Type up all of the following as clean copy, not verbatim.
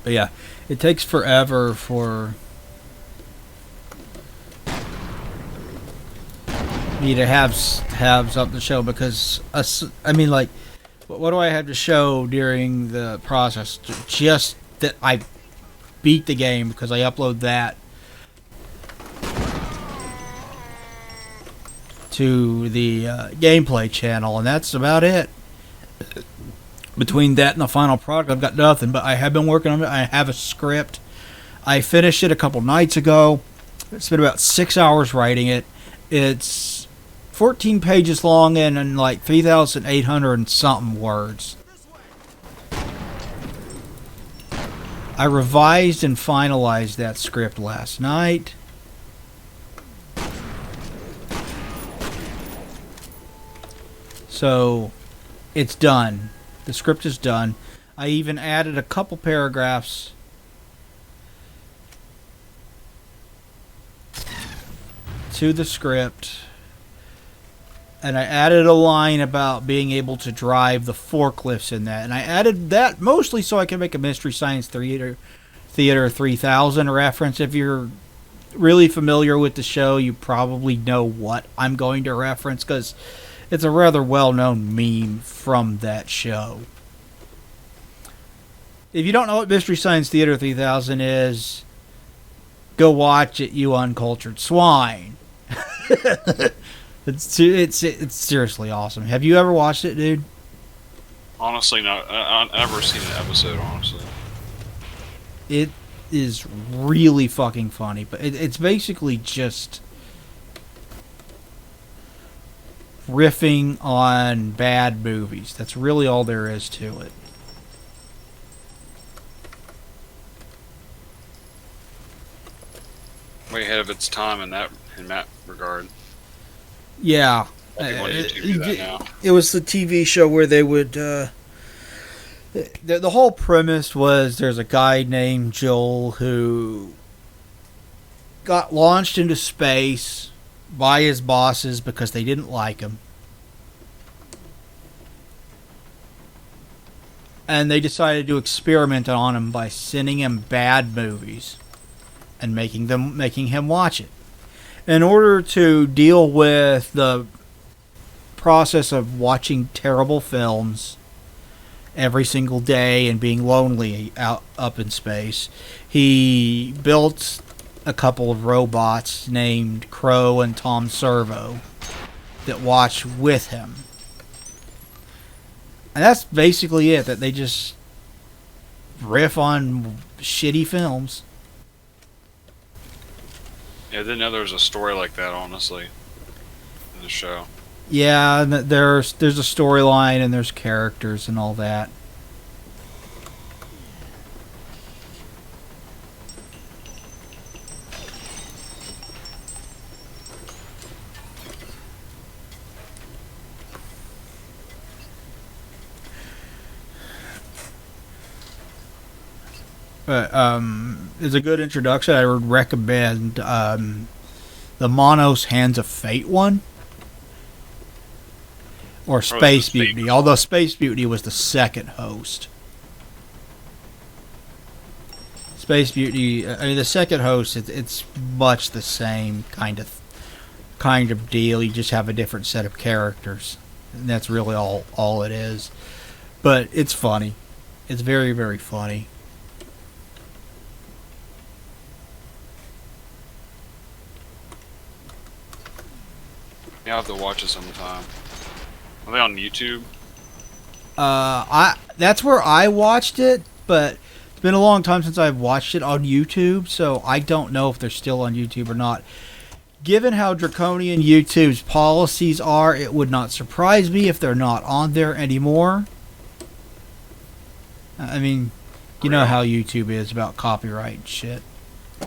But yeah, it takes forever for me to have something to show because I mean, like, what do I have to show during the process? Just that I beat the game because I upload that to the gameplay channel, and that's about it. Between that and the final product, I've got nothing. But I have been working on it. I have a script. I finished it a couple nights ago. I spent about 6 hours writing it. It's 14 pages long and like 3,800 and something words. I revised and finalized that script last night. So it's done. The script is done. I even added a couple paragraphs to the script, and I added a line about being able to drive the forklifts in that. And I added that mostly so I can make a Mystery Science Theater 3000 reference. If you're really familiar with the show, you probably know what I'm going to reference because it's a rather well-known meme from that show. If you don't know what Mystery Science Theater 3000 is, go watch it, you uncultured swine. It's seriously awesome. Have you ever watched it, dude? Honestly, no. I've never seen an episode, honestly. It is really fucking funny, but it's basically just riffing on bad movies. That's really all there is to it. Way ahead of its time in that regard. Yeah. People on YouTube do that now. It was the TV show where they would... the whole premise was there's a guy named Joel who got launched into space by his bosses because they didn't like him. And they decided to experiment on him by sending him bad movies and making him watch it. In order to deal with the process of watching terrible films every single day and being lonely out up in space, he built a couple of robots named Crow and Tom Servo that watch with him. And that's basically it, that they just riff on shitty films. Yeah, I didn't know there was a story like that, honestly, in the show. Yeah, there's a storyline and there's characters and all that. But it's a good introduction. I would recommend the Monos Hands of Fate one. Or Space Mutiny, although Space Mutiny was the second host. Space Mutiny, I mean, the second host, it's much the same kind of deal. You just have a different set of characters, and that's really all it is. But it's funny. It's very, very funny. Yeah, I'll have to watch it sometime. Are they on YouTube? That's where I watched it, but it's been a long time since I've watched it on YouTube, so I don't know if they're still on YouTube or not. Given how draconian YouTube's policies are, it would not surprise me if they're not on there anymore. I mean, you know how YouTube is about copyright and shit.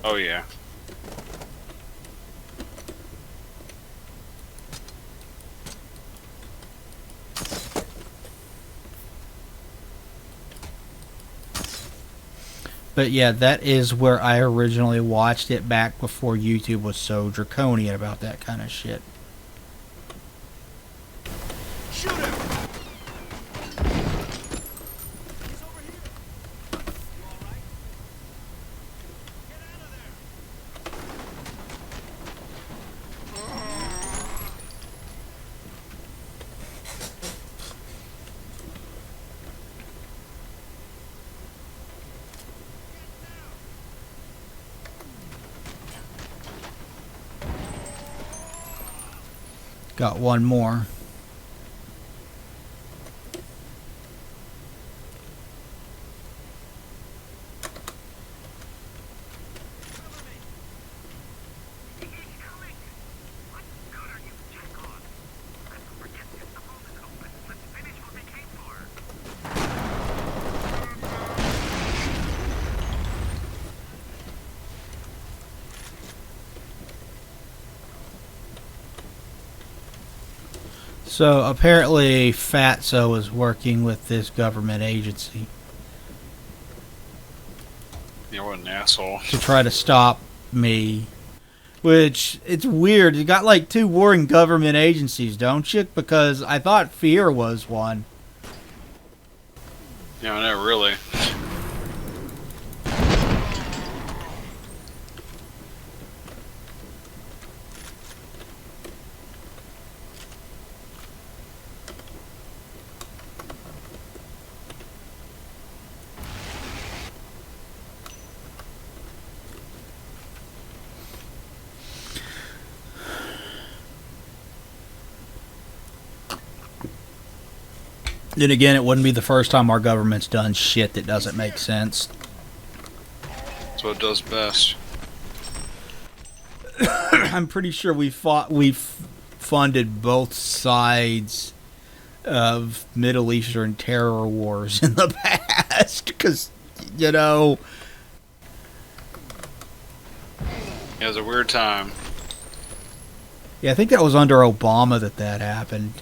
Oh, yeah. But yeah, that is where I originally watched it back before YouTube was so draconian about that kind of shit. Shoot him! He's over here. You all right? Got one more. So apparently Fatso is working with this government agency Yeah, what an asshole. to try to stop me. Which, it's weird. You got like two warring government agencies, don't you? Because I thought Fear was one. Yeah, no, really. Then again, it wouldn't be the first time our government's done shit that doesn't make sense. That's what it does best. I'm pretty sure we've funded both sides of Middle Eastern terror wars in the past. Because, you know, It was a weird time. yeah, I think that was under Obama that happened.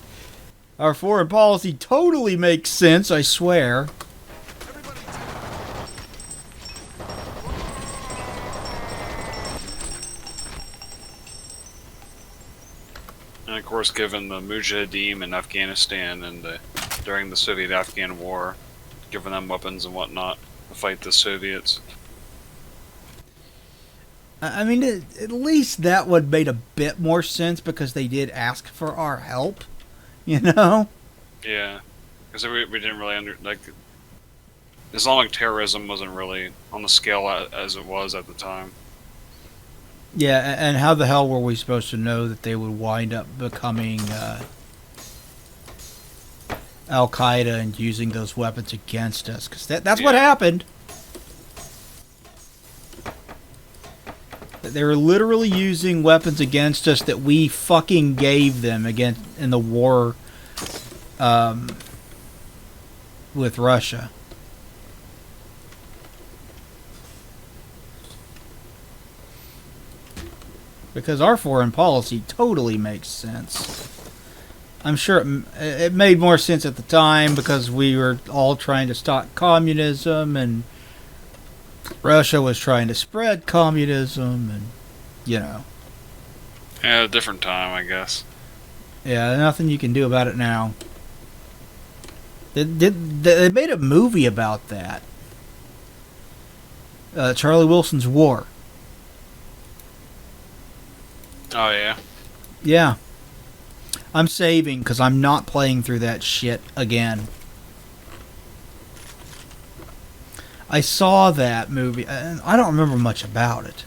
Our foreign policy totally makes sense, I swear. And of course, given the Mujahideen in Afghanistan and during the Soviet-Afghan War, giving them weapons and whatnot to fight the Soviets. I mean, at least that would made a bit more sense because they did ask for our help, you know? Yeah, because we didn't really Islamic terrorism wasn't really on the scale as it was at the time. Yeah, and how the hell were we supposed to know that they would wind up becoming Al Qaeda and using those weapons against us? Because that's what happened. They were literally using weapons against us that we fucking gave them in the war with Russia. Because our foreign policy totally makes sense. I'm sure it made more sense at the time because we were all trying to stop communism and Russia was trying to spread communism and, you know. Yeah, a different time, I guess. Yeah, nothing you can do about it now. They made a movie about that. Charlie Wilson's War. Oh, yeah? Yeah. I'm saving because I'm not playing through that shit again. I saw that movie, and I don't remember much about it.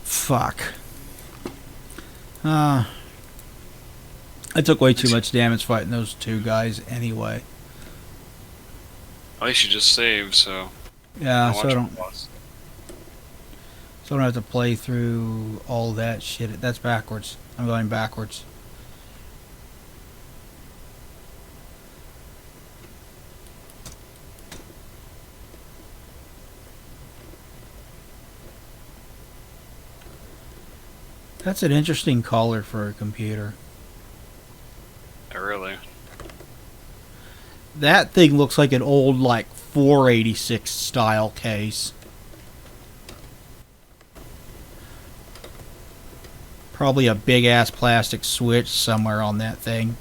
Fuck. I took way too much damage fighting those two guys anyway. At least you just saved, so... Yeah, so I watch don't... it once. So I don't have to play through all that shit. That's backwards. I'm going backwards. That's an interesting color for a computer. Really? That thing looks like an old, like, 486 style case. Probably a big ass plastic switch somewhere on that thing.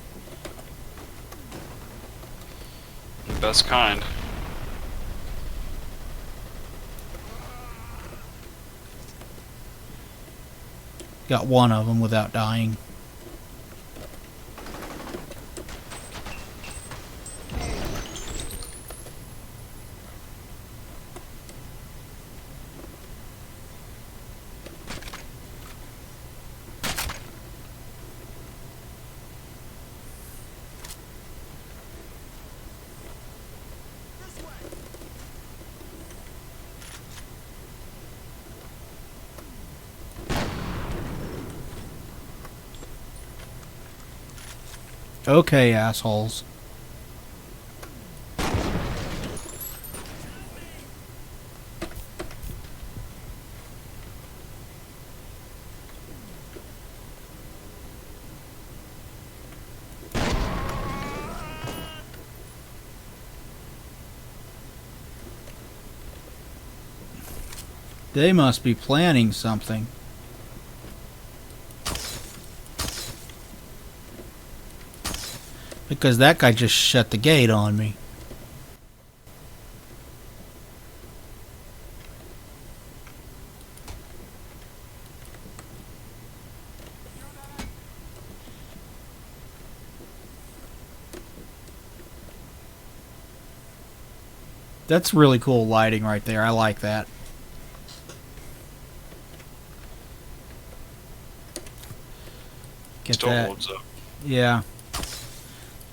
The best kind. Got one of them without dying. Okay, assholes. They must be planning something. Because that guy just shut the gate on me. That's really cool lighting right there. I like that. Get Still that. holds up. Yeah.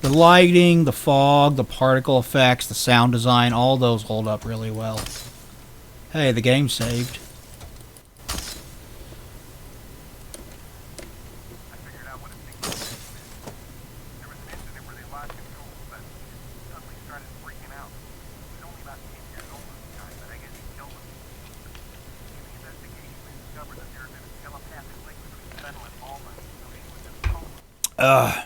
The lighting, the fog, the particle effects, the sound design, all those hold up really well. Hey, the game saved. Ugh.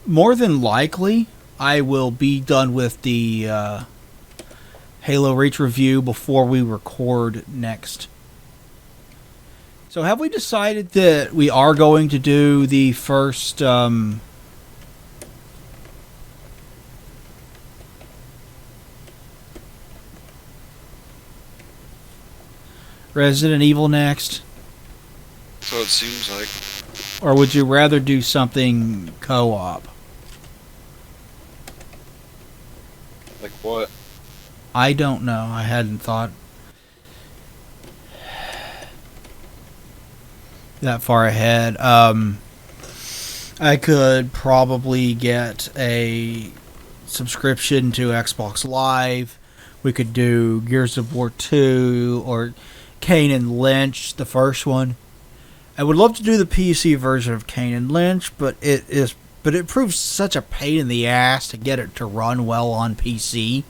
More than likely, I will be done with the Halo Reach review before we record next. So have we decided that we are going to do the first Resident Evil next? So it seems like. Or would you rather do something co-op? Like what? I don't know. I hadn't thought that far ahead. I could probably get a subscription to Xbox Live. We could do Gears of War 2 or Kane and Lynch, the first one. I would love to do the PC version of Kane and Lynch, but it proves such a pain in the ass to get it to run well on PC.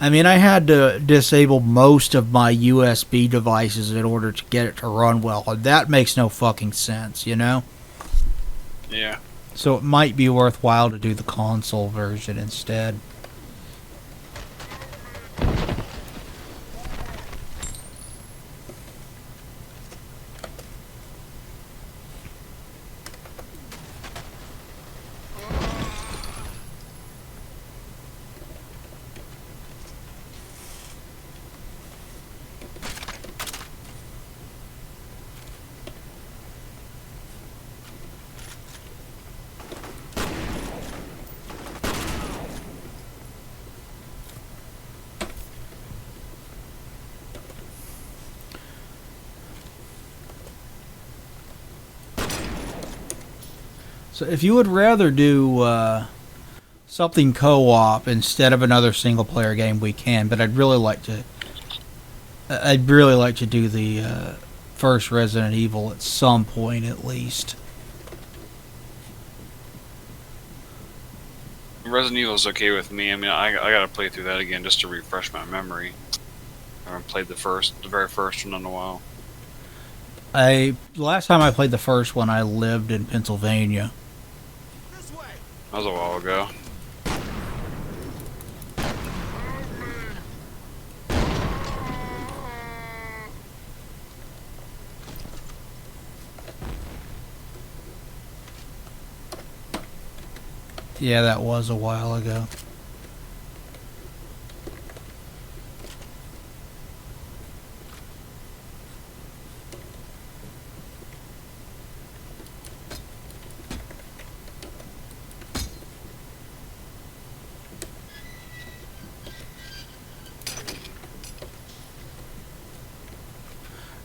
I mean, I had to disable most of my USB devices in order to get it to run well, and that makes no fucking sense, you know? Yeah. So it might be worthwhile to do the console version instead. So if you would rather do something co-op instead of another single-player game, we can. But I'd really like to do the first Resident Evil at some point, at least. Resident Evil's okay with me. I mean, I gotta play through that again just to refresh my memory. I haven't played the very first one in a while. The last time I played the first one, I lived in Pennsylvania. That was a while ago. Yeah, that was a while ago.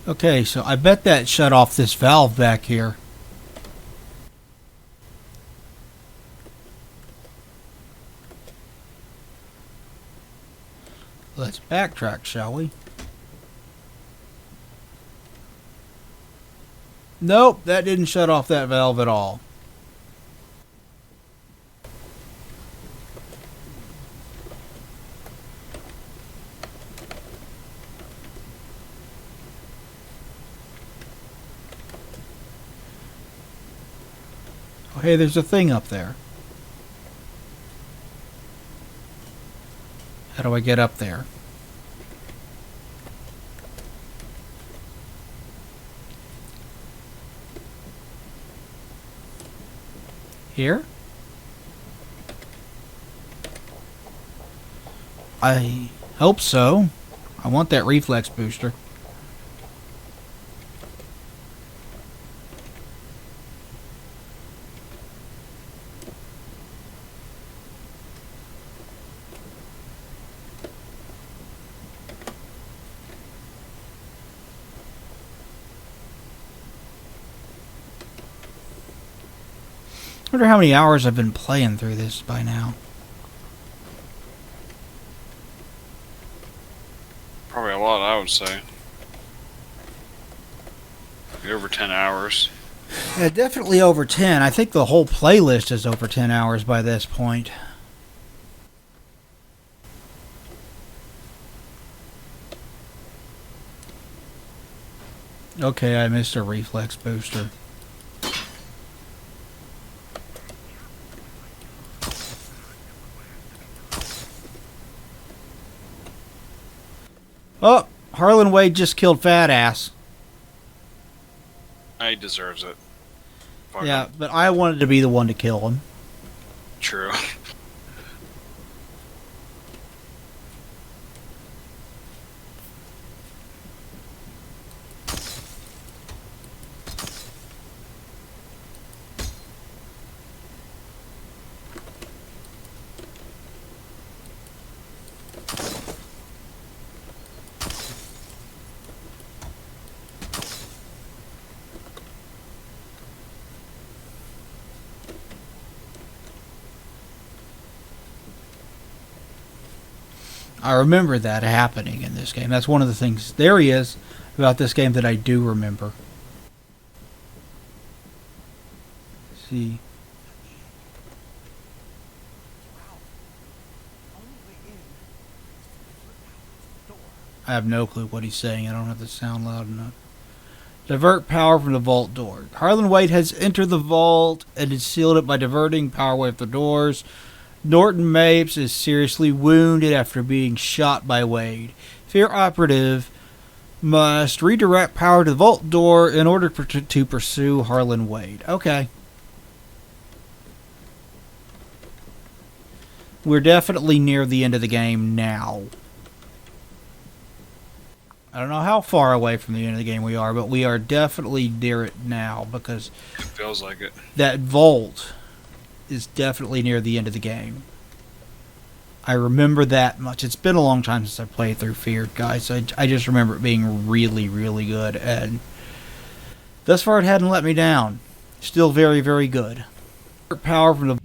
Okay, so I bet that shut off this valve back here. Let's backtrack, shall we? Nope, that didn't shut off that valve at all. Oh, hey, there's a thing up there. How do I get up there? Here? I hope so. I want that reflex booster. I wonder how many hours I've been playing through this by now. Probably a lot, I would say. Be over 10 hours. Yeah, definitely over 10. I think the whole playlist is over 10 hours by this point. Okay, I missed a reflex booster. Oh, Harlan Wade just killed Fat Ass. He deserves it. Fuck Yeah, him. but I wanted to be the one to kill him. True. I remember that happening in this game. That's one of the things. There he is about this game that I do remember. Let's see. I have no clue what he's saying. I don't have the sound loud enough. Divert power from the vault door. Harlan Wade has entered the vault and has sealed it by diverting power away from the doors. Norton Mapes is seriously wounded after being shot by Wade. Fear Operative must redirect power to the vault door in order to pursue Harlan Wade. Okay. We're definitely near the end of the game now. I don't know how far away from the end of the game we are, but we are definitely near it now because It feels like it. that vault is definitely near the end of the game. I remember that much. It's been a long time since I played through Fear, guys. I just remember it being really, really good, and thus far it hadn't let me down. Still very, very good. Power from the